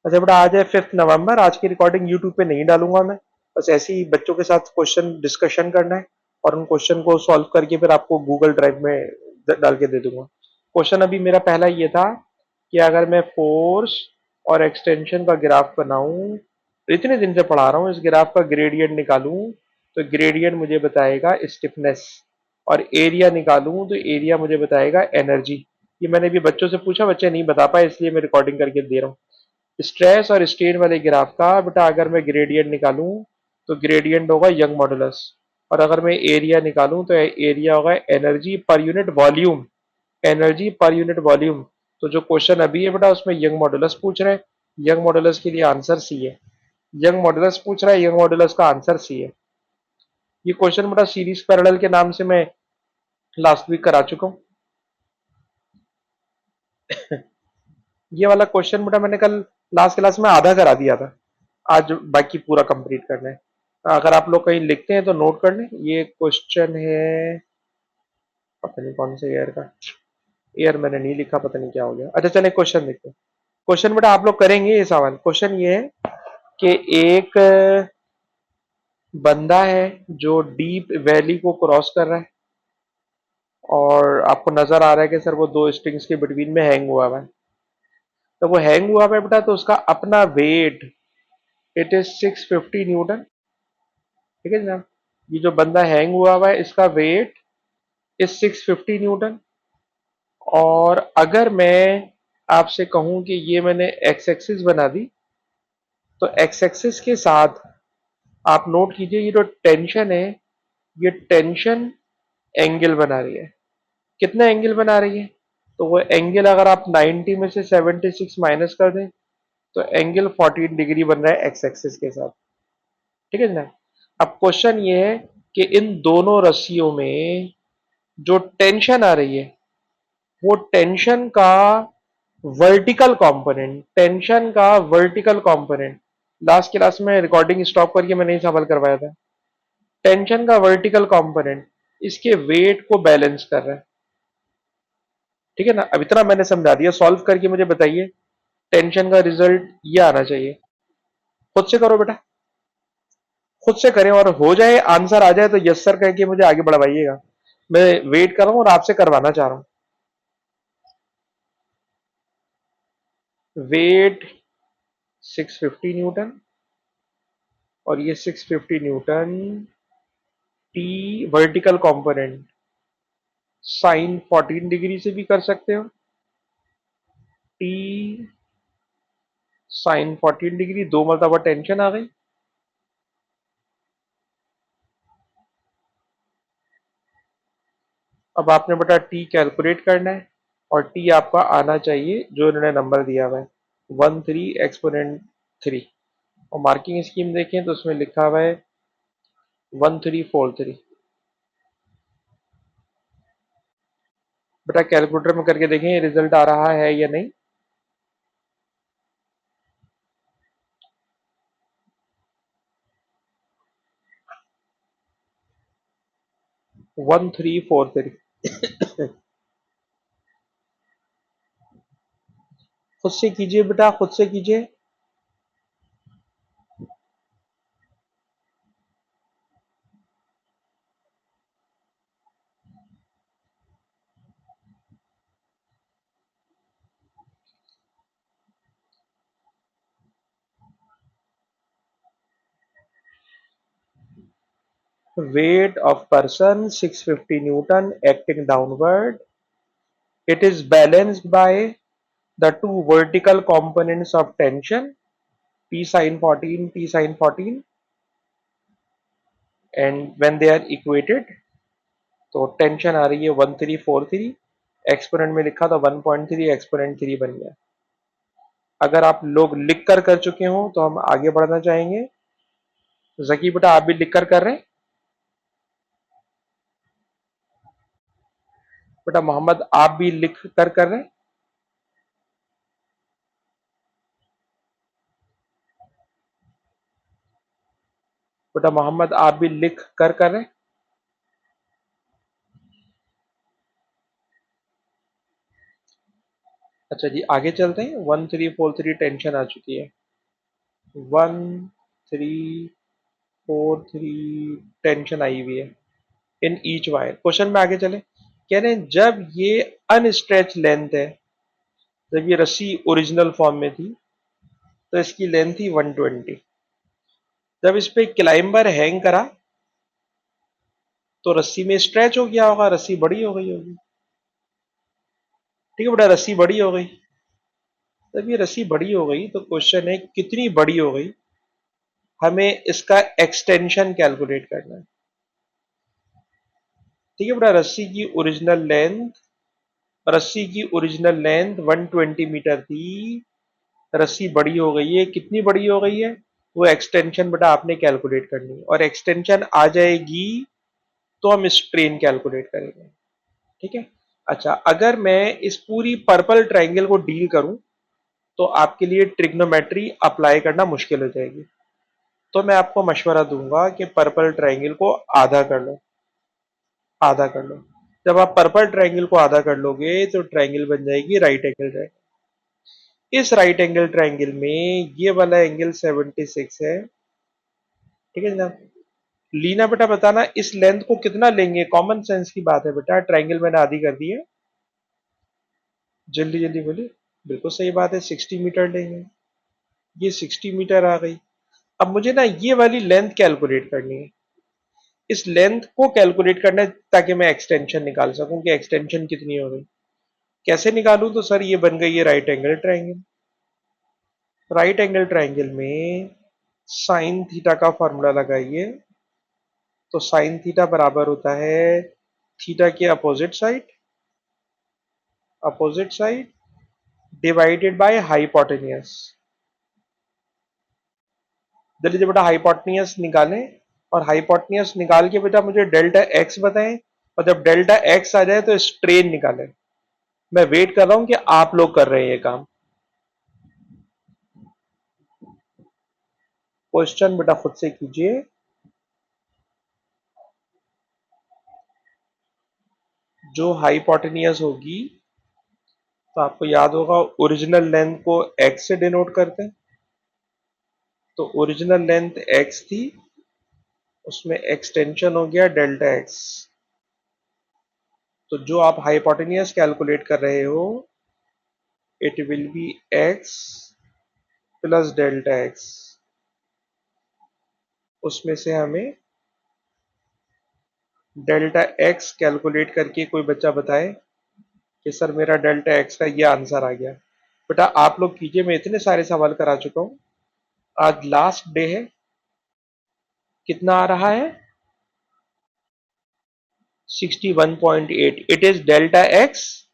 अच्छा बेटा, आज है 5 नवंबर। आज की रिकॉर्डिंग यूट्यूब पे नहीं डालूंगा मैं। बस ऐसे ही बच्चों के साथ क्वेश्चन डिस्कशन करना है और उन क्वेश्चन को सॉल्व करके फिर आपको गूगल ड्राइव में डाल के दे दूंगा। क्वेश्चन अभी मेरा पहला ये था कि अगर मैं फोर्स और एक्सटेंशन का ग्राफ बनाऊं, इतने दिन से पढ़ा रहा हूँ, इस ग्राफ का ग्रेडियंट निकालूं तो ग्रेडियंट मुझे बताएगा स्टिफनेस, और एरिया निकालूं तो एरिया मुझे बताएगा एनर्जी। ये मैंने भी बच्चों से पूछा, बच्चे नहीं बता पाए, इसलिए मैं रिकॉर्डिंग करके दे रहा हूँ। स्ट्रेस और स्ट्रेन वाले ग्राफ का बेटा अगर मैं ग्रेडियंट निकालूं तो ग्रेडियंट होगा यंग मॉडुलस, और अगर मैं एरिया निकालूं तो एरिया होगा energy per unit volume. Energy per unit volume. तो जो क्वेश्चन अभी है बेटा उसमें यंग मॉडुलस पूछ रहे हैं। यंग मॉडुलस के लिए आंसर सी है। यंग मॉडुलस पूछ रहा है, यंग मॉडुलस का आंसर सी है। ये क्वेश्चन बेटा सीरीज पैरेलल के नाम से मैं लास्ट वीक करा चुका हूँ। ये वाला क्वेश्चन बेटा मैंने कल लास्ट क्लास में आधा करा दिया था। आज बाकी पूरा कंप्लीट करना है। अगर आप लोग कहीं लिखते हैं तो नोट कर लें। ये क्वेश्चन है, पता नहीं कौन से ईयर का। ईयर मैंने नहीं लिखा, पता नहीं क्या हो गया। अच्छा चले क्वेश्चन देखते हैं। क्वेश्चन बेटा आप लोग करेंगे ये सवाल। क्वेश्चन ये है कि एक बंदा है जो डीप वैली को क्रॉस कर रहा है, और आपको नजर आ रहा है कि सर वो दो स्ट्रिंग्स के बिटवीन में हैंग हुआ हुआ है। तो वो हैंग हुआ हुआ है बेटा, तो उसका अपना वेट इट इज 650 न्यूटन। ठीक है जनाब, ये जो बंदा हैंग हुआ हुआ है इसका वेट इज 650 न्यूटन। और अगर मैं आपसे कहूं कि ये मैंने एक्स एक्सिस बना दी, तो एक्स एक्सिस के साथ आप नोट कीजिए ये जो टेंशन है, ये टेंशन एंगल बना रही है। कितना एंगल बना रही है? तो वो एंगल अगर आप 90 में से 76 माइनस कर दें तो एंगल 14 डिग्री बन रहा है एक्स एक्सिस के साथ। ठीक है ना। अब क्वेश्चन ये है कि इन दोनों रस्सियों में जो टेंशन आ रही है, वो टेंशन का वर्टिकल कंपोनेंट, टेंशन का वर्टिकल कंपोनेंट, लास्ट क्लास में रिकॉर्डिंग स्टॉप करके मैंने ही सवाल करवाया था। टेंशन का वर्टिकल कंपोनेंट इसके वेट को बैलेंस कर रहा है। ठीक है ना। अब इतना मैंने समझा दिया, सॉल्व करके मुझे बताइए टेंशन का रिजल्ट ये आना चाहिए। खुद से करो बेटा, खुद से करें, और हो जाए आंसर आ जाए तो यस सर कह के मुझे आगे बढ़वाइएगा। मैं वेट कर रहा हूं और आपसे करवाना चाह रहा हूं। वेट 650 न्यूटन, और ये 650 newton T vertical component sine 14 degree से भी कर सकते हो। टी साइन 14 डिग्री, दो मरतबा टेंशन आ गई। अब आपने बेटा टी कैलकुलेट करना है, और टी आपका आना चाहिए जो इन्होंने नंबर दिया हुआ है 13 एक्सपोनेंट 3। और मार्किंग स्कीम देखें तो उसमें लिखा हुआ है 1343। बेटा कैलकुलेटर में करके देखें रिजल्ट आ रहा है या नहीं। 1343। खुद से कीजिए बेटा, खुद से कीजिए। Weight of person 650 Newton acting downward. It is balanced by the two vertical components of tension P sin 14, P sin 14, and when they are equated तो टेंशन आ रही है 1343। एक्सपोनेंट में लिखा था 1.3, एक्सपोनेंट 3 बन गया। अगर आप लोग लिख कर चुके हो तो हम आगे बढ़ना चाहेंगे। जकी बेटा आप भी लिख कर रहे हैं? बेटा मोहम्मद आप भी लिख कर रहे हैं? बेटा मोहम्मद आप भी लिख कर रहे हैं? अच्छा जी, आगे चलते हैं। 1343 टेंशन आ चुकी है। 1343 टेंशन आई हुई है इन ईच वायर। क्वेश्चन में आगे चले, कह रहे हैं जब ये अनस्ट्रेच लेंथ है, जब ये रस्सी ओरिजिनल फॉर्म में थी तो इसकी लेंथ थी 120। जब इस पे क्लाइंबर हैंग करा तो रस्सी में स्ट्रेच हो गया होगा, रस्सी बड़ी हो गई होगी। ठीक है बेटा, रस्सी बड़ी हो गई। जब ये रस्सी बड़ी हो गई तो क्वेश्चन है कितनी बड़ी हो गई, हमें इसका एक्सटेंशन कैलकुलेट करना है। ठीक है बेटा, रस्सी की ओरिजिनल लेंथ 120 मीटर थी। रस्सी बड़ी हो गई है, कितनी बड़ी हो गई है, वो एक्सटेंशन बेटा आपने कैलकुलेट करनी है, और एक्सटेंशन आ जाएगी तो हम स्ट्रेन कैलकुलेट करेंगे। ठीक है। अच्छा, अगर मैं इस पूरी पर्पल ट्राइंगल को डील करूं तो आपके लिए ट्रिग्नोमेट्री अप्लाई करना मुश्किल हो जाएगी। तो मैं आपको मशवरा दूंगा कि पर्पल ट्राइंगल को आधा कर लो। आधा कर लो। जब आप पर्पल ट्राइंगल को आधा कर लोगे तो ट्राइंगल बन जाएगी राइट एंगल ट्राइंगल। इस राइट एंगल ट्राइंगल में ये वाला एंगल 76 है। ठीक है जनाब। लीना बेटा बताना इस लेंथ को कितना लेंगे, कॉमन सेंस की बात है बेटा, ट्राइंगल मैंने आधी कर दी है। जल्दी जल्दी बोलिए। बिल्कुल सही बात है, 60 मीटर लेंगे। ये 60 मीटर आ गई। अब मुझे ना ये वाली लेंथ कैलकुलेट करनी है। इस लेंथ को कैलकुलेट करना है ताकि मैं एक्सटेंशन निकाल सकूं कि एक्सटेंशन कितनी हो गई। कैसे निकालूं, तो सर ये बन गई है right angle triangle. Right angle triangle में साइन थीटा का फॉर्मूला लगाइए। तो साइन थीटा बराबर होता है थीटा के opposite side divided by hypotenuse. जल्दी से बेटा हाइपोटेन्यूस निकालें, और हाइपोटेन्यूस निकाल के बेटा मुझे डेल्टा एक्स बताएं, और जब डेल्टा एक्स आ जाए तो स्ट्रेन निकालें। मैं वेट कर रहा हूं कि आप लोग कर रहे हैं ये काम। क्वेश्चन बेटा खुद से कीजिए। जो हाइपोटेन्यूस होगी, तो आपको याद होगा ओरिजिनल लेंथ को एक्स से डिनोट करते हैं। तो ओरिजिनल लेंथ एक्स थी, उसमें एक्सटेंशन हो गया डेल्टा एक्स। तो जो आप हाइपोटेन्यूस कैलकुलेट कर रहे हो, it will be x plus delta x. उसमें से हमें डेल्टा एक्स कैलकुलेट करके कोई बच्चा बताए कि सर मेरा डेल्टा एक्स का ये आंसर आ गया। बेटा आप लोग कीजिए, मैं इतने सारे सवाल करा चुका हूं। आज लास्ट डे है। कितना आ रहा है? 61.8। It is delta x?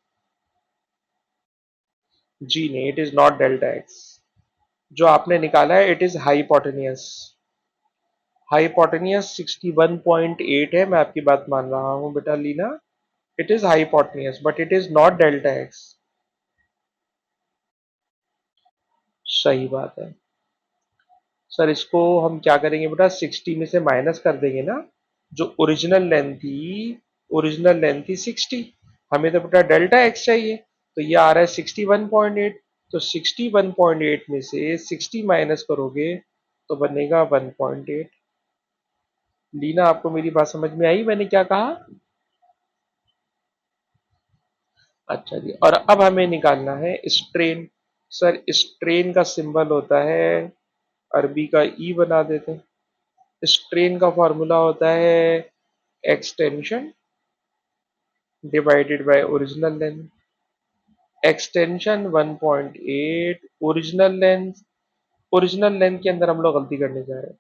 जी नहीं, it is not delta x. जो आपने निकाला है इट इज हाइपोटेनियस। हाइपोटेनियस 61.8 है, मैं आपकी बात मान रहा हूं बेटा Leena. It is hypotenuse but it is not delta X. सही बात है। सर इसको हम क्या करेंगे बेटा, 60 में से माइनस कर देंगे ना। जो ओरिजिनल लेंथ थी 60। हमें तो बेटा डेल्टा एक्स चाहिए, तो ये आ रहा है 61.8। तो 61.8 में से 60 माइनस करोगे तो बनेगा 1.8। लीना आपको मेरी बात समझ में आई, मैंने क्या कहा? अच्छा जी, और अब हमें निकालना है स्ट्रेन। सर स्ट्रेन का सिंबल होता है, अरबी का ई बना देते हैं। स्ट्रेन का फॉर्मूला होता है extension divided by original length. Extension 1.8, original length के अंदर हम लोग गलती करने जा रहे हैं।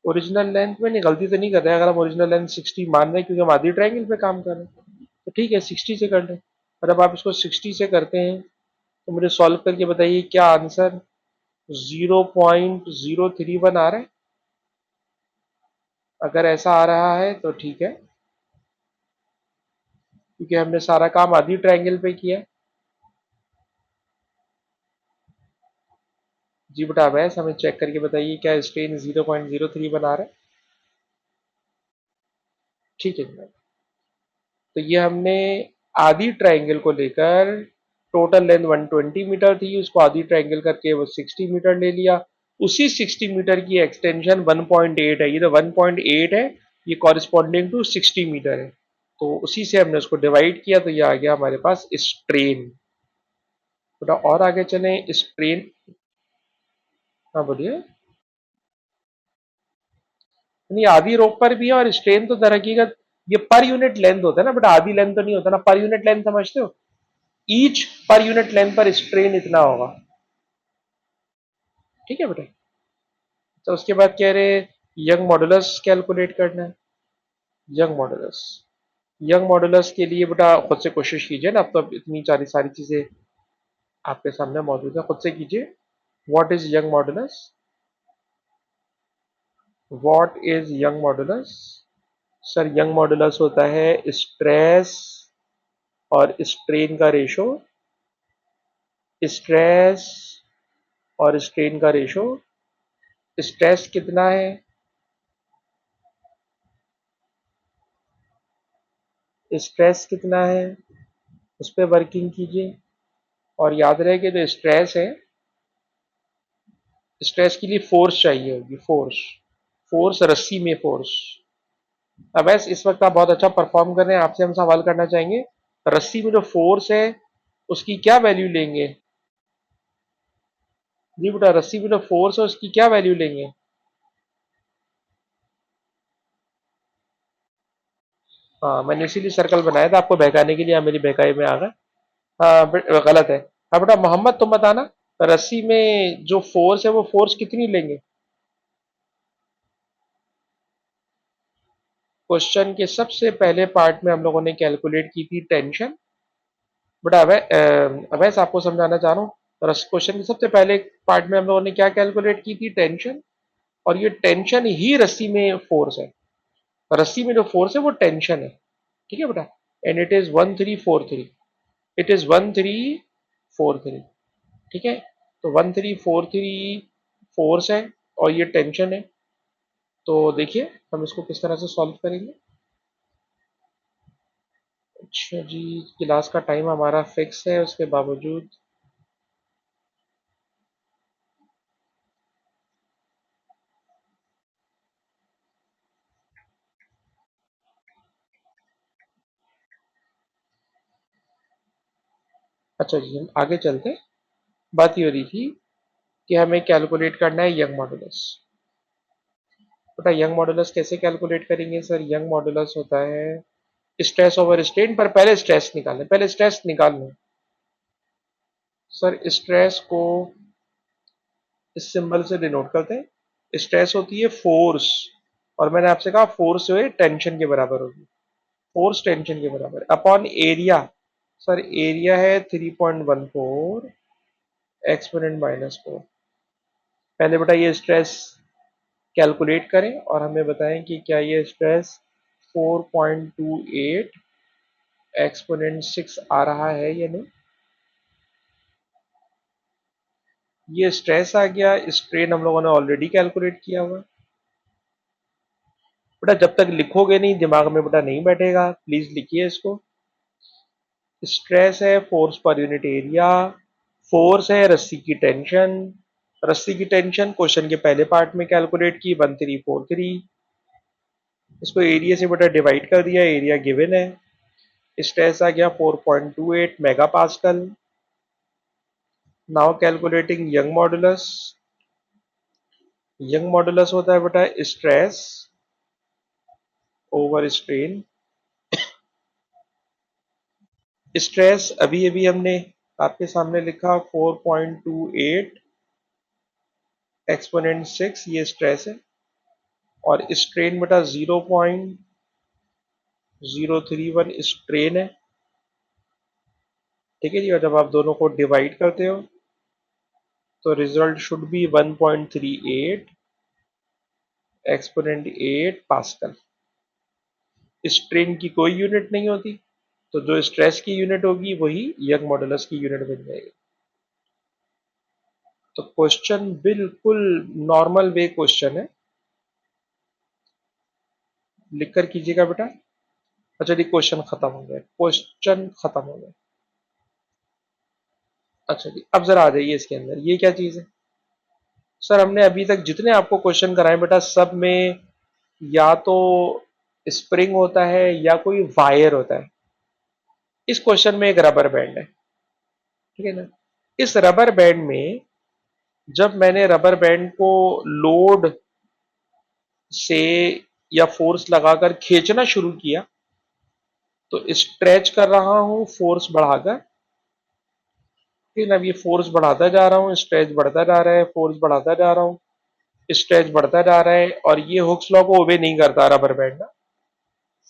ओरिजिनल लेंथ में नहीं, गलती तो नहीं कर रहे हैं। अगर हम ओरिजिनल लेंथ 60 मान रहे हैं क्योंकि हम आधी ट्रायंगल पे काम कर रहे हैं, तो ठीक है 60 से कर लें। और अब आप इसको 60 से करते हैं तो मुझे सॉल्व करके बताइए क्या आंसर 0.031 आ रहा है। अगर ऐसा आ रहा है तो ठीक है, क्योंकि हमने सारा काम आधी ट्रायंगल पे किया है। जी बेटा अवैस, हमें चेक करके बताइए क्या स्ट्रेन 0.03 बना रहा है। ठीक है जनाब। तो ये हमने आधी ट्रायंगल को लेकर टोटल लेंथ 120 मीटर थी, उसको आधी ट्रायंगल करके वो 60 मीटर ले लिया। उसी 60 मीटर की एक्सटेंशन 1.8 है, ये तो 1.8 है, ये कॉरिस्पॉन्डिंग टू 60 मीटर है। तो उसी से हमने उसको डिवाइड किया, तो ये आ गया हमारे पास स्ट्रेन। थोड़ा और आगे चलें, स्ट्रेन। हाँ बोलिए। नहीं, आधी रोप पर भी है, और स्ट्रेन तो दर हकीकत ये पर यूनिट लेंथ होता है ना बेटा, आधी लेंथ तो नहीं होता ना। पर यूनिट लेंथ समझते हो, ईच पर यूनिट लेंथ पर स्ट्रेन इतना होगा। ठीक है बेटा। तो उसके बाद कह रहे यंग मॉडुलस कैलकुलेट करना है। यंग मॉडुलस, यंग मॉडुलस के लिए बेटा खुद से कोशिश कीजिए ना, अब तो इतनी सारी चीजें आपके सामने मौजूद है, खुद से कीजिए। What is young modulus? What is young modulus? Sir young modulus होता है स्ट्रेस और स्ट्रेन का रेशो। स्ट्रेस और स्ट्रेन का रेशो। स्ट्रेस कितना है, स्ट्रेस कितना है, उस पर वर्किंग कीजिए। और याद रहे कि जो स्ट्रेस है, स्ट्रेस के लिए फोर्स चाहिए होगी, फोर्स। फोर्स रस्सी में फोर्स। अब वैसे इस वक्त आप बहुत अच्छा परफॉर्म कर रहे हैं, आपसे हम सवाल करना चाहेंगे, रस्सी में जो फोर्स है उसकी क्या वैल्यू लेंगे? जी बेटा, रस्सी में जो फोर्स है उसकी क्या वैल्यू लेंगे? हाँ, मैंने इसीलिए सर्कल बनाया था आपको बहकाने के लिए, आप मेरी बहकाई में आ गए। हाँ गलत है। हाँ बेटा मोहम्मद, तुम बताना, रस्सी में जो फोर्स है वो फोर्स कितनी लेंगे? क्वेश्चन के सबसे पहले पार्ट में हम लोगों ने कैलकुलेट की थी टेंशन। बेटा अवैस आपको समझाना चाह रहा हूँ, क्वेश्चन के सबसे पहले पार्ट में हम लोगों ने क्या कैलकुलेट की थी? टेंशन। और ये टेंशन ही रस्सी में फोर्स है, रस्सी में जो फोर्स है वो टेंशन है। ठीक है बेटा। And it is 1343, it is 1343। ठीक है। तो 1343 फोर्स है और ये टेंशन है। तो देखिए हम इसको किस तरह से सॉल्व करेंगे। अच्छा जी, क्लास का टाइम हमारा फिक्स है, उसके बावजूद अच्छा जी हम आगे चलते हैं। बात ये हो रही थी कि हमें कैलकुलेट करना है यंग मॉडुलस। बेटा यंग मॉडुलस कैसे कैलकुलेट करेंगे? सर यंग मॉडुलस होता है स्ट्रेस ओवर स्ट्रेन, पर पहले स्ट्रेस निकालें, पहले स्ट्रेस निकाल लें। सर स्ट्रेस को इस सिंबल से डिनोट करते हैं। स्ट्रेस होती है फोर्स, और मैंने आपसे कहा फोर्स जो है टेंशन के बराबर होगी। फोर्स टेंशन के बराबर अपॉन एरिया। सर एरिया है 3.14 एक्सपोनेंट -4। पहले बेटा ये स्ट्रेस कैलकुलेट करें और हमें बताएं कि क्या ये स्ट्रेस 4.28 एक्सपोनेंट 6 आ रहा है या नहीं। ये स्ट्रेस आ गया, स्ट्रेन हम लोगों ने ऑलरेडी कैलकुलेट किया हुआ। बेटा जब तक लिखोगे नहीं दिमाग में बेटा नहीं बैठेगा, प्लीज लिखिए इसको। स्ट्रेस है force per unit area, force है रस्सी की टेंशन। रस्सी की टेंशन क्वेश्चन के पहले पार्ट में कैलकुलेट की 1343। इसको एरिया से बेटा डिवाइड कर दिया, एरिया गिवन है। स्ट्रेस आ गया 4.28 mega pascal. Now calculating young modulus. Young modulus होता है बेटा स्ट्रेस ओवर स्ट्रेन। स्ट्रेस अभी अभी हमने आपके सामने लिखा 4.28 एक्सपोनेंट 6, ये स्ट्रेस है। और स्ट्रेन बेटा 0.031 स्ट्रेन है। ठीक है जी। और जब आप दोनों को डिवाइड करते हो तो result should be 1.38 exponent 8 pascal. Strain की कोई यूनिट नहीं होती, तो जो स्ट्रेस की यूनिट होगी वही यंग मॉडुलस की यूनिट बन जाएगी। तो क्वेश्चन बिल्कुल नॉर्मल वे क्वेश्चन है, लिखकर कीजिएगा बेटा। अच्छा जी क्वेश्चन खत्म हो गया, क्वेश्चन खत्म हो गया। अच्छा जी, अब जरा आ जाइए इसके अंदर, ये क्या चीज है? सर हमने अभी तक जितने आपको क्वेश्चन कराए बेटा, सब में या तो स्प्रिंग होता है या कोई वायर होता है। इस क्वेश्चन में एक रबर बैंड है, ठीक है ना? इस रबर बैंड में जब मैंने रबर बैंड को लोड से या फोर्स लगाकर खींचना शुरू किया, तो स्ट्रेच कर रहा हूं फोर्स बढ़ाकर, फिर अब ये फोर्स बढ़ाता जा रहा हूँ, स्ट्रेच बढ़ता जा रहा है, फोर्स बढ़ाता जा रहा हूँ, स्ट्रेच बढ़ता जा रहा है, और ये हुक्स लॉ को ओबे नहीं करता रबर बैंड ना।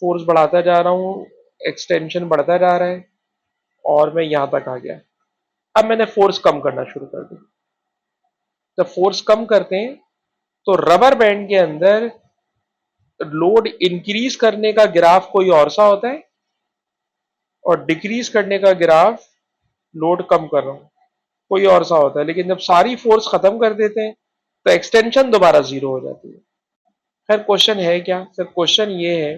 फोर्स बढ़ाता जा रहा हूँ, एक्सटेंशन बढ़ता जा रहा है, और मैं यहां तक आ गया। अब मैंने फोर्स कम करना शुरू कर दिया। जब फोर्स कम करते हैं तो रबर बैंड के अंदर लोड इंक्रीज करने का ग्राफ कोई और सा होता है, और डिक्रीज करने का ग्राफ लोड कम कर रहा हूं कोई और सा होता है। लेकिन जब सारी फोर्स खत्म कर देते हैं तो एक्सटेंशन दोबारा जीरो हो जाती है। खैर क्वेश्चन है क्या सर? क्वेश्चन ये है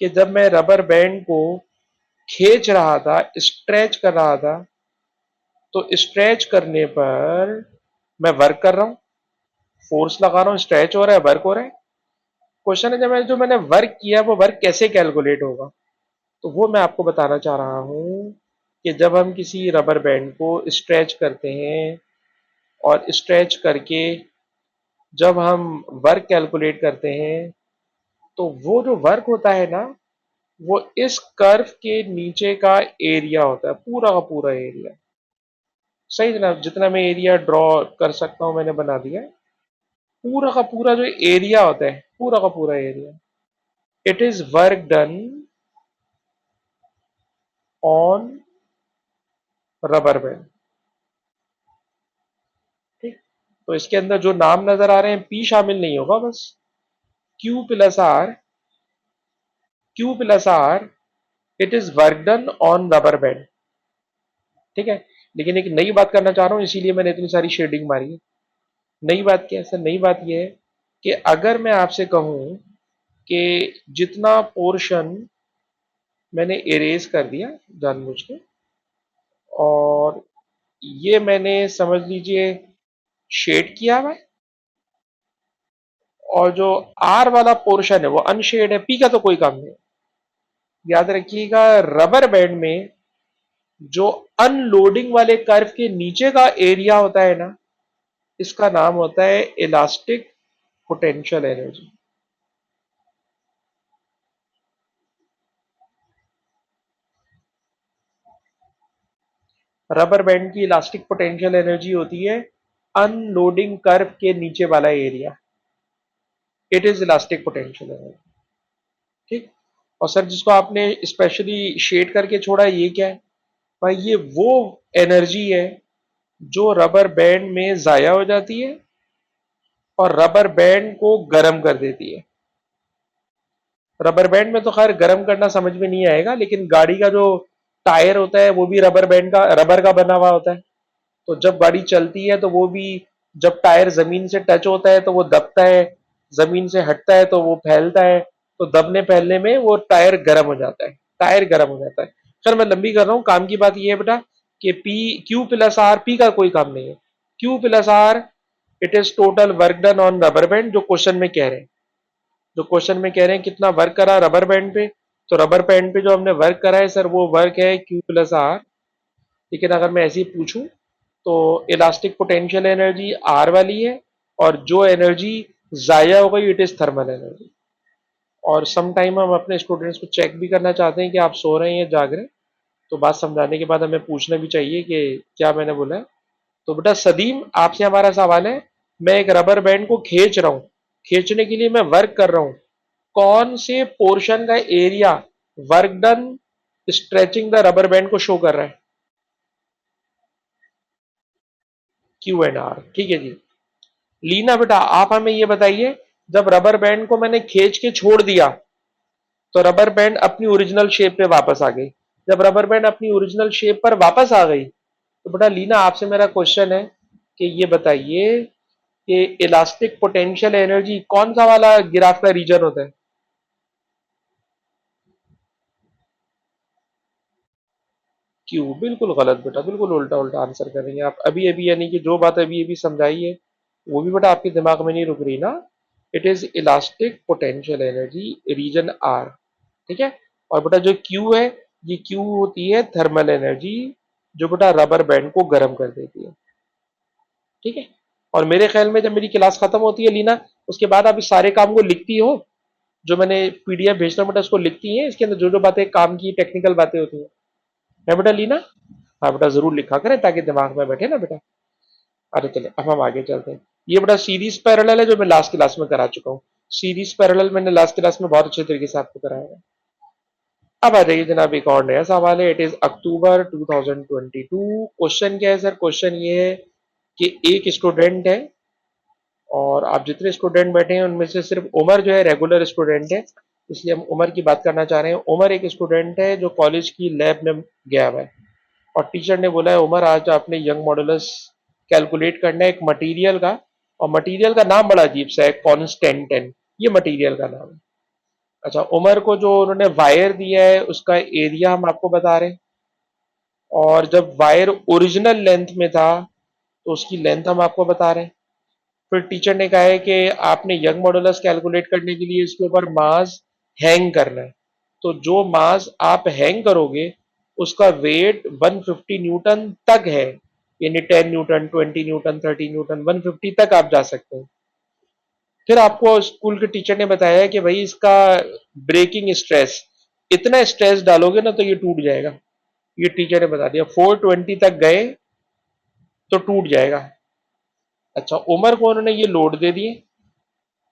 कि जब मैं रबर बैंड को खींच रहा था, स्ट्रेच कर रहा था, तो स्ट्रेच करने पर मैं वर्क कर रहा हूं, फोर्स लगा रहा हूं, स्ट्रेच हो रहा है, वर्क हो रहा है। क्वेश्चन है, जब जो मैंने वर्क किया वो वर्क कैसे कैलकुलेट होगा? तो वो मैं आपको बताना चाह रहा हूं कि जब हम किसी रबर बैंड को स्ट्रेच करते हैं, और स्ट्रेच करके जब हम वर्क कैलकुलेट करते हैं, तो वो जो वर्क होता है ना, वो इस कर्व के नीचे का एरिया होता है, पूरा का पूरा एरिया। सही जनाब, जितना मैं एरिया ड्रॉ कर सकता हूं मैंने बना दिया है। पूरा का पूरा जो एरिया होता है, पूरा का पूरा area, it is work done on rubber band. ठीक, तो इसके अंदर जो नाम नजर आ रहे हैं, पी शामिल नहीं होगा, बस Q plus R, Q plus R, it is work done on rubber band. ठीक है, लेकिन एक नई बात करना चाह रहा हूं, इसीलिए मैंने इतनी सारी शेडिंग मारी है। नई बात क्या है सर? नई बात यह है कि अगर मैं आपसे कहूं कि जितना पोर्शन मैंने इरेज कर दिया जानबूझ के, और ये मैंने समझ लीजिए शेड किया हुआ है, और जो आर वाला पोर्शन है वो अनशेड है, पी का तो कोई काम नहीं। याद रखिएगा, रबर बैंड में जो अनलोडिंग वाले कर्व के नीचे का एरिया होता है ना, इसका नाम होता है elastic potential energy. Rubber band की इलास्टिक पोटेंशियल एनर्जी होती है अनलोडिंग कर्व के नीचे वाला area, it is elastic potential energy. ठीक, और सर जिसको आपने स्पेशली शेड करके छोड़ा है, ये क्या है? भाई ये वो एनर्जी है जो रबर बैंड में जाया हो जाती है और रबर बैंड को गर्म कर देती है। रबर बैंड में तो खैर गर्म करना समझ में नहीं आएगा, लेकिन गाड़ी का जो टायर होता है वो भी रबर का बना हुआ होता है। तो जब गाड़ी चलती है तो वो भी, जब टायर जमीन से टच होता है तो वो दबता है, जमीन से हटता है तो वो फैलता है। तो दबने फैलने में वो टायर गर्म हो जाता है, टायर गर्म हो जाता है। सर मैं लंबी कर रहा हूँ, काम की बात ये है बेटा कि P, Q plus R, P का कोई काम नहीं है। Q plus R, it is total work done on rubber band, जो क्वेश्चन में कह रहे हैं। जो क्वेश्चन में कह रहे हैं कितना वर्क करा रबर बैंड पे, तो रबर बैंड पे जो हमने वर्क करा है सर, वो वर्क है क्यू प्लस आर। लेकिन अगर मैं ऐसे ही पूछूं तो इलास्टिक पोटेंशियल एनर्जी आर वाली है, और जो एनर्जी जाया हो गई, इट इज थर्मल एनर्जी। और सम टाइम हम अपने स्टूडेंट्स को चेक भी करना चाहते हैं कि आप सो रहे हैं या जाग रहे हैं। तो बात समझाने के बाद हमें पूछना भी चाहिए कि क्या मैंने बोला है। तो बेटा सदीम, आपसे हमारा सवाल है, मैं एक रबर बैंड को खींच रहा हूं, खींचने के लिए मैं वर्क कर रहा हूं, कौन से पोर्शन का area work done stretching the rubber band को शो कर रहा है? Q and R. ठीक है जी। लीना बेटा, आप हमें ये बताइए, जब रबर बैंड को मैंने खींच के छोड़ दिया तो रबर बैंड अपनी ओरिजिनल शेप पे वापस आ गई। जब रबर बैंड अपनी ओरिजिनल शेप पर वापस आ गई, तो बेटा लीना आपसे मेरा क्वेश्चन है कि ये बताइए कि इलास्टिक पोटेंशियल एनर्जी कौन सा वाला ग्राफ का रीजन होता है? क्यू, बिल्कुल गलत बेटा, बिल्कुल उल्टा उल्टा आंसर करेंगे आप अभी अभी, यानी कि जो बात अभी अभी समझाई है वो भी बेटा आपके दिमाग में नहीं रुक रही ना। It is elastic potential energy, reason R. ठीक है। और बेटा जो क्यू है, ये क्यू होती है थर्मल एनर्जी, जो बेटा रबर बैंड को गर्म कर देती है। ठीक है। और मेरे ख्याल में जब मेरी क्लास खत्म होती है लीना, उसके बाद आप इस सारे काम को लिखती हो, जो मैंने पीडीएफ भेजना बेटा उसको लिखती है, इसके अंदर जो जो बातें काम की टेक्निकल बातें होती है बेटा लीना। हाँ बेटा जरूर लिखा करें ताकि दिमाग में बैठे ना बेटा। अरे चले अब हम आगे चलते हैं। ये बेटा सीरीज पैरेलल है जो मैं लास्ट क्लास में करा चुका हूँ। सीरीज पैरेलल मैंने लास्ट क्लास में बहुत अच्छे तरीके से आपको कराया है। अब आ जाइए जनाब, एक और नया सवाल है। It is October 2022। क्वेश्चन क्या है सर? क्वेश्चन ये है कि एक स्टूडेंट है और आप जितने स्टूडेंट बैठे हैं उनमें से सिर्फ उमर जो है रेगुलर स्टूडेंट है, इसलिए हम उमर की बात करना चाह रहे हैं। उमर एक स्टूडेंट है जो कॉलेज की लैब में गया हुआ है और टीचर ने बोला है उमर आज आपने यंग मॉडुलस कैलकुलेट करना है एक मटेरियल का, और मटेरियल का नाम बड़ा अजीब सा है, कॉन्स्टेंटेन, ये मटेरियल का नाम है। अच्छा, उमर को जो उन्होंने वायर दिया है उसका एरिया हम आपको बता रहे हैं, और जब वायर ओरिजिनल लेंथ में था तो उसकी लेंथ हम आपको बता रहे हैं। फिर टीचर ने कहा है कि आपने यंग मॉडुलस कैलकुलेट करने के लिए इसके ऊपर मास हैंग करना है, तो जो मास आप हैंग करोगे उसका वेट 150 न्यूटन तक है, यानी 10 न्यूटन, 20 न्यूटन, 30 न्यूटन, 150 तक आप जा सकते हैं। फिर आपको स्कूल के टीचर ने बताया कि भाई इसका ब्रेकिंग स्ट्रेस, इतना स्ट्रेस डालोगे ना तो ये टूट जाएगा। ये टीचर ने बता दिया 420 तक गए तो टूट जाएगा। अच्छा, उमर को उन्होंने ये लोड दे दिए,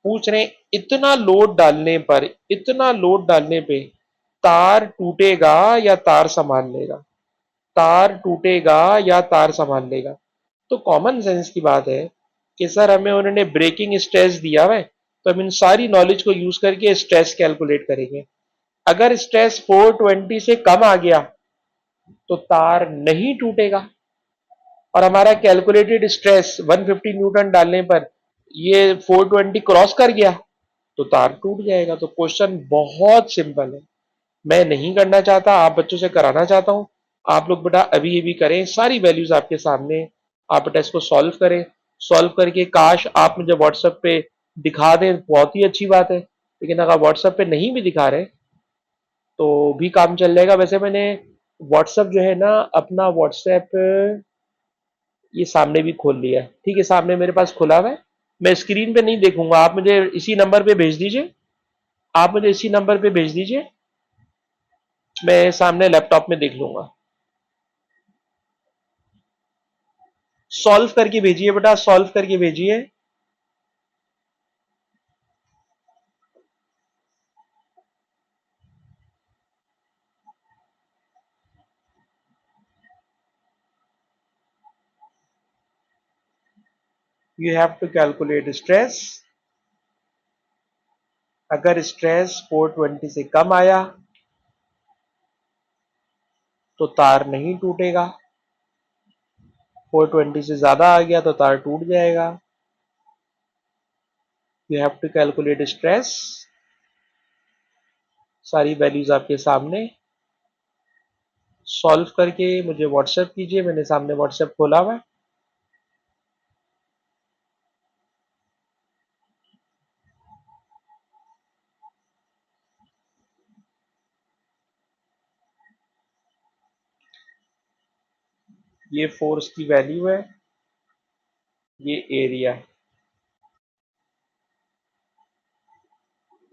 पूछ रहे हैं इतना लोड डालने पर, इतना लोड डालने पे तार टूटेगा या तार संभाल लेगा? तार टूटेगा या तार संभाल लेगा? तो कॉमन सेंस की बात है कि सर हमें उन्होंने ब्रेकिंग स्ट्रेस दिया हुआ है, तो हम इन सारी नॉलेज को यूज करके स्ट्रेस कैलकुलेट करेंगे। अगर स्ट्रेस 420 से कम आ गया तो तार नहीं टूटेगा, और हमारा कैलकुलेटेड स्ट्रेस 150 न्यूटन डालने पर ये 420 क्रॉस कर गया तो तार टूट जाएगा। तो क्वेश्चन बहुत सिंपल है, मैं नहीं करना चाहता, आप बच्चों से कराना चाहता हूं। आप लोग बेटा अभी अभी करें, सारी वैल्यूज आपके सामने, आप बेटा इसको सॉल्व करें। सॉल्व करके काश आप मुझे व्हाट्सएप पे दिखा दें, बहुत ही अच्छी बात है, लेकिन अगर व्हाट्सएप पे नहीं भी दिखा रहे तो भी काम चल जाएगा। वैसे मैंने व्हाट्सएप जो है ना, अपना व्हाट्सएप ये सामने भी खोल लिया है। ठीक है, सामने मेरे पास खुला हुआ है, मैं स्क्रीन पे नहीं देखूंगा, आप मुझे इसी नंबर पे भेज दीजिए। आप मुझे इसी नंबर पे भेज दीजिए, मैं सामने लैपटॉप में देख लूंगा। सॉल्व करके भेजिए बेटा, सॉल्व करके भेजिए। You have to calculate stress. अगर स्ट्रेस 420 से कम आया तो तार नहीं टूटेगा, 420 से ज्यादा आ गया तो तार टूट जाएगा। You have to calculate stress. सारी वैल्यूज आपके सामने, सॉल्व करके मुझे व्हाट्सएप कीजिए, मैंने सामने व्हाट्सएप खोला हुआ है। ये फोर्स की वैल्यू है, ये एरिया है।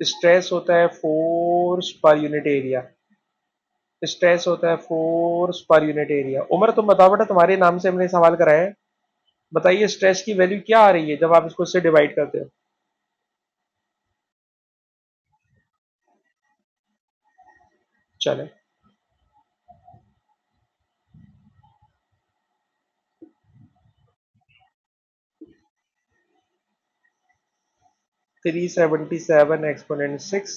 स्ट्रेस होता है force per unit area, stress होता है force per unit area. Umar तुम बताओ बेटा, तुम्हारे नाम से हमने सवाल कराया है, बताइए स्ट्रेस की वैल्यू क्या आ रही है जब आप इसको इससे डिवाइड करते हो? चले, 377 एक्सपोनेंट 6,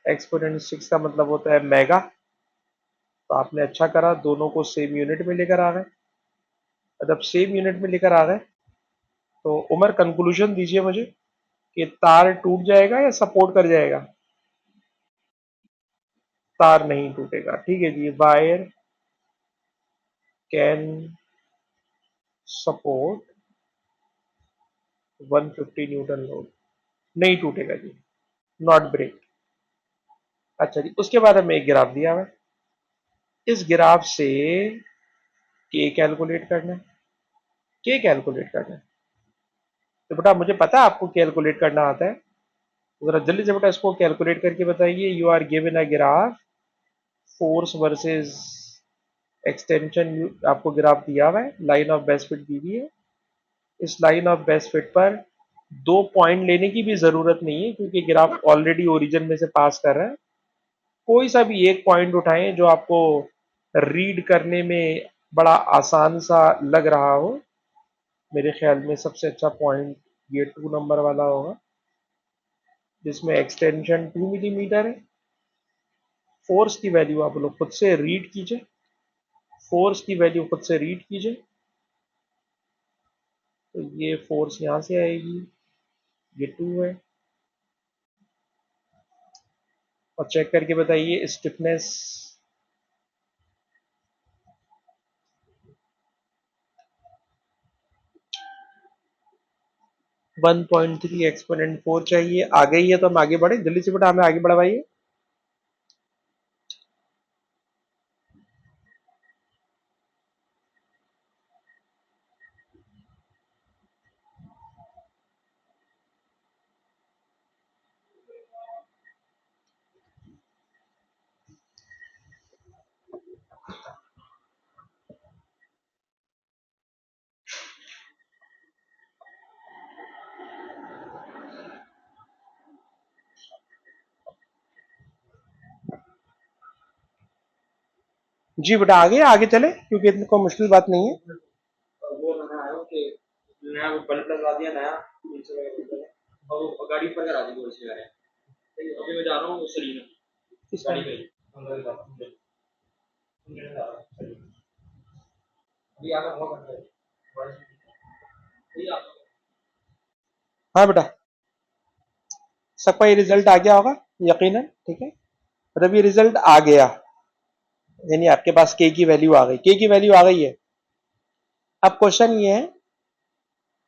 एक्सपोनेंट 6 का मतलब होता है मेगा। तो आपने अच्छा करा, दोनों को सेम यूनिट में लेकर आ गए। जब सेम यूनिट में लेकर आ गए तो उमर कंक्लूजन दीजिए मुझे कि तार टूट जाएगा या सपोर्ट कर जाएगा? तार नहीं टूटेगा। ठीक है जी, wire can support 150 newton load, नहीं टूटेगा जी, नॉट ब्रेक। अच्छा जी, उसके बाद हमें एक ग्राफ दिया हुआ है, इस ग्राफ से के कैलकुलेट करना है, के कैलकुलेट करना है। तो बेटा मुझे पता है आपको कैलकुलेट करना आता है, तो जरा जल्दी से बेटा इसको कैलकुलेट करके बताइए। You are given a graph force versus extension, आपको ग्राफ दिया हुआ है, लाइन ऑफ बेस्ट फिट दी हुई है। इस लाइन ऑफ बेस्ट फिट पर दो पॉइंट लेने की भी जरूरत नहीं है क्योंकि ग्राफ ऑलरेडी ओरिजिन में से पास कर रहा है। कोई सा भी एक पॉइंट उठाएं जो आपको रीड करने में बड़ा आसान सा लग रहा हो। मेरे ख्याल में सबसे अच्छा पॉइंट ये 2 नंबर वाला होगा जिसमें एक्सटेंशन 2 मिलीमीटर है। फोर्स की वैल्यू आप लोग खुद से रीड कीजिए, फोर्स की वैल्यू खुद से रीड कीजिए। तो ये फोर्स यहां से आएगी, ये 2 है। और चेक करके बताइए स्टिफनेस, 1.3 एक्सपोनेंट 4 चाहिए। आ गई है तो हम आगे बढ़े, जल्दी से बेटा हमें आगे बढ़वाइए। जी बेटा आगे आगे चले क्योंकि इतनी कोई मुश्किल बात नहीं है। वो मैंने आया हूँ कि नया वो बल्ब लगवा दिया नया, और वो गाड़ी पर करा दी थोड़ी सी मैंने। अभी मैं जा रहा हूँ सलीम किस गाड़ी पे, अंदर की बात अभी आना बहुत घंटे हाँ बेटा, सबका ये रिजल्ट आ गया होगा यकीनन, ठीक है। मतलब ये रिजल्ट आ गया, यानी आपके पास के की वैल्यू आ गई, के की वैल्यू आ गई है। अब क्वेश्चन ये है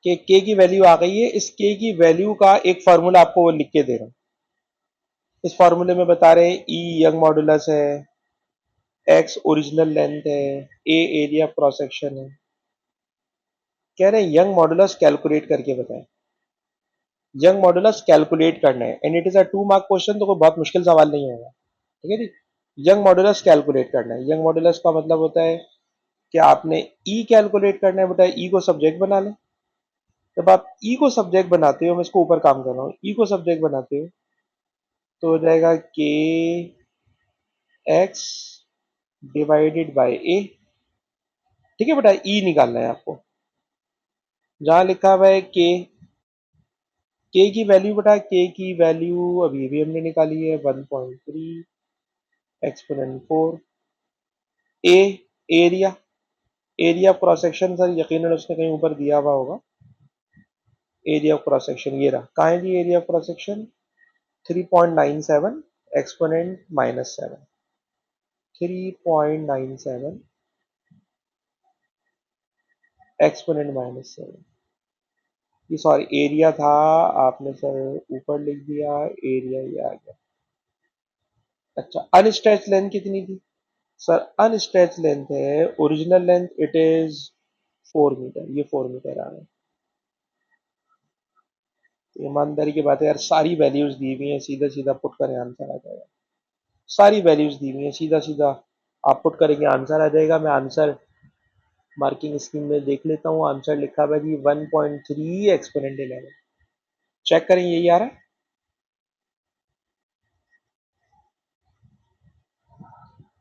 कि के की वैल्यू आ गई है, इस के की वैल्यू का एक फार्मूला आपको वो लिख के दे रहा हूं। इस फार्मूले में बता रहे हैं ई यंग मॉडुलस है, एक्स ओरिजिनल लेंथ है, ए एरिया क्रॉस सेक्शन है। कह रहे हैं यंग मॉडुलस कैलकुलेट करके बताएं। यंग मॉडुलस कैलकुलेट करना है and it is a 2 mark question, तो कोई बहुत मुश्किल सवाल नहीं होगा, ठीक है जी। यंग मॉडुलस कैलकुलेट करना है। यंग मॉडुलस का मतलब होता है कि आपने ई कैलकुलेट करना है। बेटा ई को सब्जेक्ट बना लें। जब आप ई को सब्जेक्ट बनाते हो, मैं इसको ऊपर काम कर रहा हूँ, ई को सब्जेक्ट बनाते हो तो हो जाएगा के एक्स डिवाइडेड बाय ए। ठीक है बेटा, ई निकालना है आपको। जहां लिखा हुआ है के की वैल्यू, बेटा के की वैल्यू अभी भी हमने निकाली है 1.3 exponent 4। A area, area of cross section sir यकीनन उसने कहीं ऊपर दिया हुआ होगा। एरिया ऑफ क्रॉस सेक्शन ये रहा, कहाँ है जी area of cross section, 3.97 exponent -7, 3.97 exponent -7। ये सॉरी एरिया था, आपने सर ऊपर लिख दिया एरिया, ये आ गया। अच्छा अनस्ट्रेच लेंथ कितनी थी सर? अनस्ट्रेच लेंथ है, original length it is 4 metre, ये 4 मीटर आ गया। ईमानदारी की बात है यार, सारी वैल्यूज दी हुई हैं, सीधा सीधा पुट करें आंसर आ जाएगा। सारी वैल्यूज दी हुई हैं, सीधा सीधा आप पुट करेंगे आंसर आ जाएगा। मैं आंसर मार्किंग स्कीम में देख लेता हूँ, आंसर लिखा हुआ है जी 1.3 एक्सपोनेंट 11। चेक करें यही आ रहा है,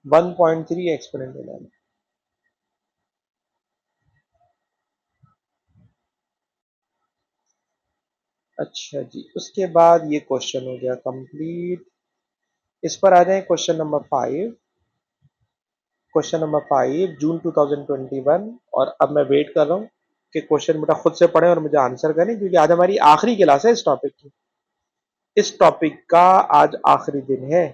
1.3 एक्सपोनेंट 11। अच्छा जी, उसके बाद ये क्वेश्चन हो गया कंप्लीट। इस पर आ जाए क्वेश्चन नंबर 5। क्वेश्चन नंबर 5 जून 2021। और अब मैं वेट कर रहा हूँ कि क्वेश्चन बेटा खुद से पढ़ें और मुझे आंसर करें क्योंकि आज हमारी आखिरी क्लास है इस टॉपिक की। इस टॉपिक का आज आखिरी दिन है।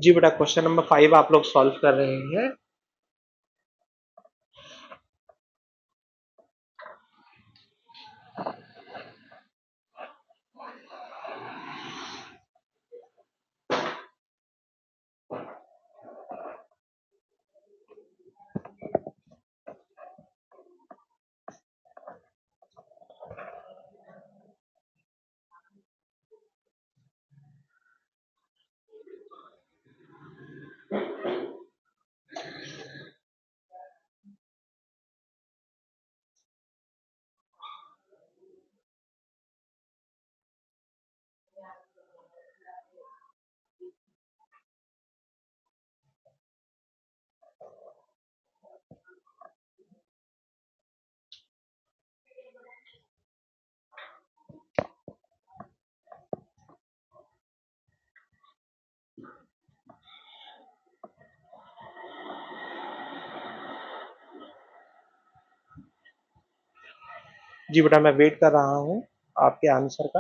जी बेटा, क्वेश्चन नंबर 5 आप लोग सॉल्व कर रहे हैं। जी बेटा, मैं वेट कर रहा हूँ आपके आंसर का।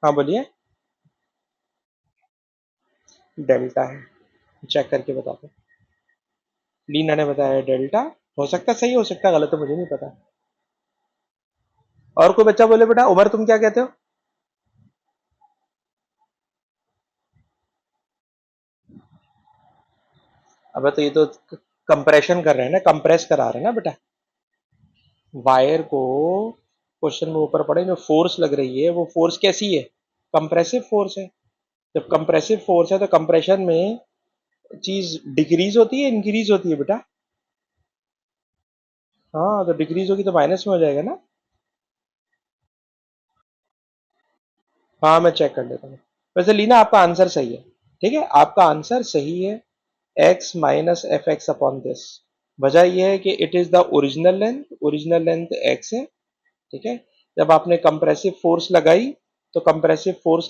हाँ बोलिए। डेल्टा है, चेक करके बता दो। लीना ने बताया डेल्टा। हो सकता है सही, हो सकता है गलत, है मुझे नहीं पता। और कोई बच्चा बोले बेटा। उमर, तुम क्या कहते हो? अबे तो ये तो कंप्रेशन कर रहे हैं ना, कंप्रेस करा रहे हैं ना बेटा। वायर को क्वेश्चन में ऊपर पड़े जो फोर्स लग रही है वो फोर्स कैसी है? कंप्रेसिव फोर्स है। जब कंप्रेसिव फोर्स है तो कंप्रेशन में चीज डिक्रीज होती है इंक्रीज होती है बेटा? हाँ, तो डिक्रीज होगी तो माइनस में हो जाएगा ना। हाँ, मैं चेक कर लेता हूँ। वैसे लीना, आपका आंसर सही है। ठीक है, आपका आंसर सही है। X minus F x upon this. वजह यह है कि it is the original length x है। ठीक है। जब आपने कंप्रेसिव फोर्स लगाई तो कंप्रेसिव फोर्स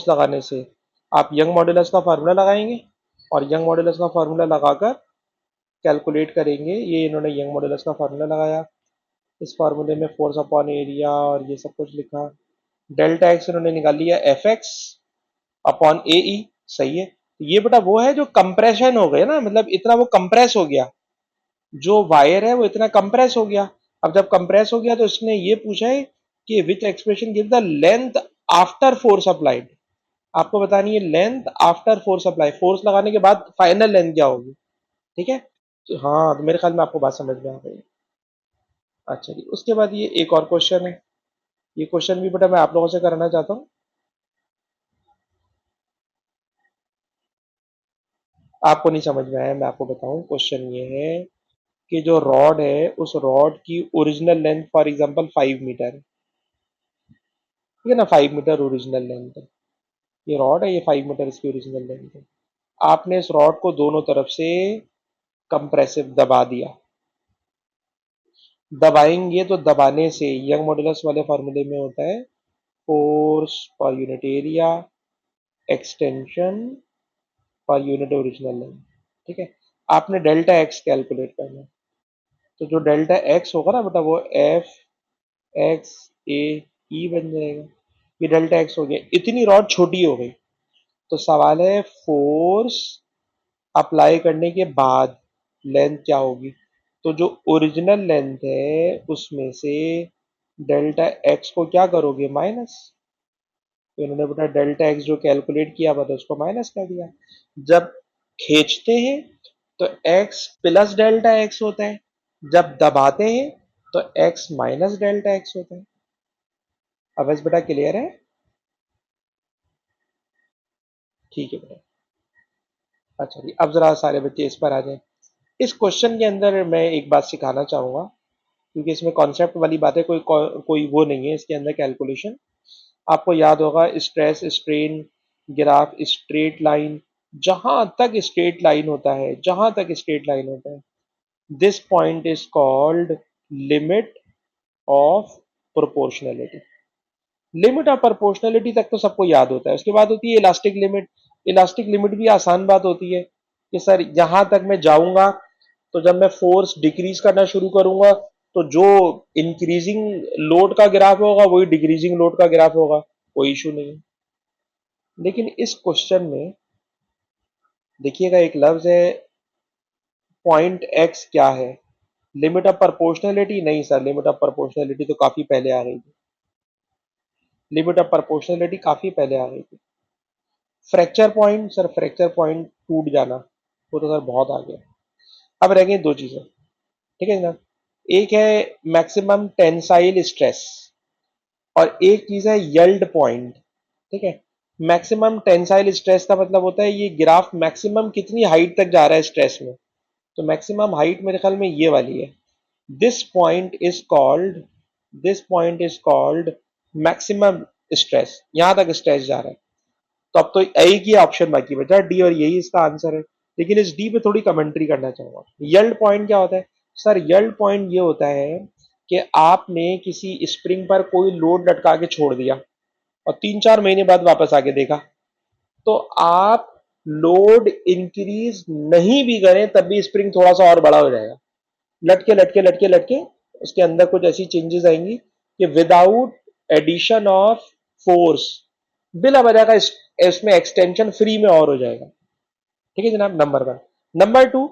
लगाने से आप यंग मॉडुलस का फार्मूला लगाएंगे और यंग मॉडुलस का फार्मूला लगाकर कैलकुलेट करेंगे। ये इन्होंने यंग मॉडुलस का फार्मूला लगाया। इस फार्मूले में फोर्स अपॉन एरिया और ये सब कुछ लिखा। डेल्टा एक्स इन्होंने निकाल लिया एफ एक्स अपॉन ए ई। सही है। ये बेटा वो है जो कंप्रेशन हो गया ना, मतलब इतना वो कंप्रेस हो गया। जो वायर है वो इतना कंप्रेस हो गया। अब जब कंप्रेस हो गया तो इसने ये पूछा है कि which expression give the length after force applied. आपको बतानी है length after force apply, force लगाने के बाद फाइनल लेंथ क्या होगी। ठीक है। तो हाँ, तो मेरे ख्याल में आपको बात समझ में आ गई। अच्छा जी, उसके बाद ये एक और क्वेश्चन है। ये क्वेश्चन भी बेटा मैं आप लोगों से कराना चाहता हूँ। आपको नहीं समझ में आया, मैं आपको बताऊं। क्वेश्चन ये है कि जो रॉड है उस रॉड की original length for example 5 metre है। ठीक है ना, 5 मीटर ओरिजिनल लेंथ है। ये रॉड है, ये 5 मीटर इसकी ओरिजिनल लेंथ है। आपने इस रॉड को दोनों तरफ से कंप्रेसिव दबा दिया। दबाएंगे तो दबाने से यंग मॉडुलस वाले फॉर्मूले में होता है force per unit area extension per unit original length. ठीक है। आपने डेल्टा एक्स कैलकुलेट करना है। तो जो डेल्टा एक्स होगा ना बेटा वो एफ एक्स ए ई बन जाएगा। ये डेल्टा एक्स हो गया। इतनी रॉड छोटी हो गई। तो सवाल है फोर्स अप्लाई करने के बाद लेंथ क्या होगी। तो जो ओरिजिनल लेंथ है उसमें से डेल्टा एक्स को क्या करोगे, माइनस। तो इन्होंने बेटा डेल्टा एक्स जो कैलकुलेट किया था उसको माइनस कर दिया। जब खींचते हैं तो एक्स प्लस डेल्टा एक्स होता है। जब दबाते हैं तो एक्स माइनस डेल्टा एक्स होता है। अब बस बेटा क्लियर है? ठीक है बेटा। अच्छा जी, अब जरा सारे बच्चे इस पर आ जाएं। इस क्वेश्चन के अंदर मैं एक बात सिखाना चाहूंगा, क्योंकि इसमें कॉन्सेप्ट वाली बातें कोई वो नहीं है इसके अंदर कैलकुलेशन। आपको याद होगा stress strain graph straight line, जहां तक स्ट्रेट लाइन होता है this point is called limit of proportionality. Limit of proportionality तक तो सबको याद होता है। उसके बाद होती है इलास्टिक लिमिट। इलास्टिक लिमिट भी आसान बात होती है कि सर यहां तक मैं जाऊंगा तो जब मैं फोर्स डिक्रीज करना शुरू करूंगा तो जो इंक्रीजिंग लोड का ग्राफ होगा वही डिक्रीजिंग लोड का ग्राफ होगा। कोई इशू नहीं है। लेकिन इस क्वेश्चन में देखिएगा एक लफ्ज है पॉइंट एक्स क्या है। लिमिट ऑफ प्रोपोर्शनैलिटी नहीं सर, लिमिट ऑफ प्रोपोर्शनैलिटी तो काफी पहले आ गई थी। लिमिट ऑफ प्रोपोर्शनैलिटी काफी पहले आ गई थी। Fracture point sir, fracture point टूट जाना वो तो सर बहुत आ गया। अब रह गई दो चीजें, ठीक है ना। एक है मैक्सिमम टेंसाइल स्ट्रेस और एक चीज है यील्ड पॉइंट, ठीक है। मैक्सिमम टेंसाइल स्ट्रेस का मतलब होता है ये ग्राफ मैक्सिमम कितनी हाइट तक जा रहा है स्ट्रेस में। तो मैक्सिमम हाइट मेरे ख्याल में ये वाली है। This point is called this point is called maximum stress. यहां तक स्ट्रेस जा रहा है। तो अब तो एक ही ऑप्शन बाकी बचा डी और यही इसका आंसर है। लेकिन इस डी पे थोड़ी कमेंट्री करना चाहूंगा। यील्ड पॉइंट क्या होता है सर? यील्ड पॉइंट ये होता है कि आपने किसी स्प्रिंग पर कोई लोड लटका के छोड़ दिया और 3-4 महीने बाद वापस आके देखा, तो आप लोड इंक्रीज नहीं भी करें तब भी स्प्रिंग थोड़ा सा और बड़ा हो जाएगा। लटके लटके लटके लटके उसके अंदर कुछ ऐसी चेंजेस आएंगी कि विदाउट एडिशन ऑफ फोर्स बिला वजह का इसमें एक्सटेंशन फ्री में और हो जाएगा। ठीक है जनाब, number one. Number two,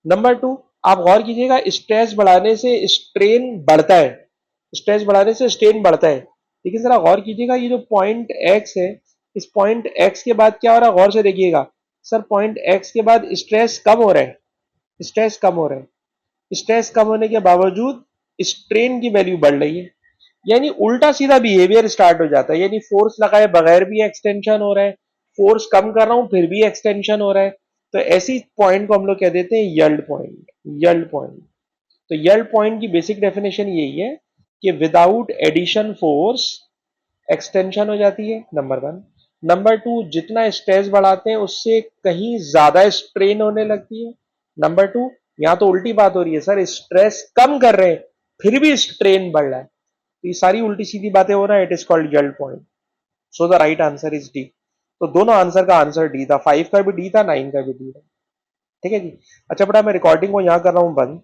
number two, आप गौर कीजिएगा स्ट्रेस बढ़ाने से स्ट्रेन बढ़ता है, स्ट्रेस बढ़ाने से स्ट्रेन बढ़ता है। लेकिन जरा गौर कीजिएगा ये जो पॉइंट एक्स है, इस पॉइंट एक्स के बाद क्या हो रहा है गौर से देखिएगा। सर पॉइंट एक्स के बाद स्ट्रेस कम हो रहा है, स्ट्रेस कम हो रहा है। स्ट्रेस कम होने के बावजूद स्ट्रेन की वैल्यू बढ़ रही है। यानी उल्टा सीधा बिहेवियर स्टार्ट हो जाता है। यानी फोर्स लगाए बगैर भी एक्सटेंशन हो रहा है, फोर्स कम कर रहा हूं फिर भी एक्सटेंशन हो रहा है। तो ऐसी पॉइंट को हम लोग कह देते हैं यील्ड पॉइंट। यील्ड पॉइंट, तो यील्ड पॉइंट की बेसिक डेफिनेशन यही है कि विदाउट एडिशन फोर्स एक्सटेंशन हो जाती है, नंबर वन। नंबर टू, जितना स्ट्रेस बढ़ाते हैं उससे कहीं ज्यादा स्ट्रेन होने लगती है, नंबर टू। यहां तो उल्टी बात हो रही है सर, स्ट्रेस कम कर रहे हैं फिर भी स्ट्रेन बढ़ रहा है। तो ये सारी उल्टी सीधी बातें हो रहा है। It is called yield point. So the right answer is D. तो दोनों आंसर का आंसर डी था, 5 का भी डी था, 9 का भी डी था। ठीक है जी। अच्छा बेटा मैं रिकॉर्डिंग को यहां कर रहा हूं बंद।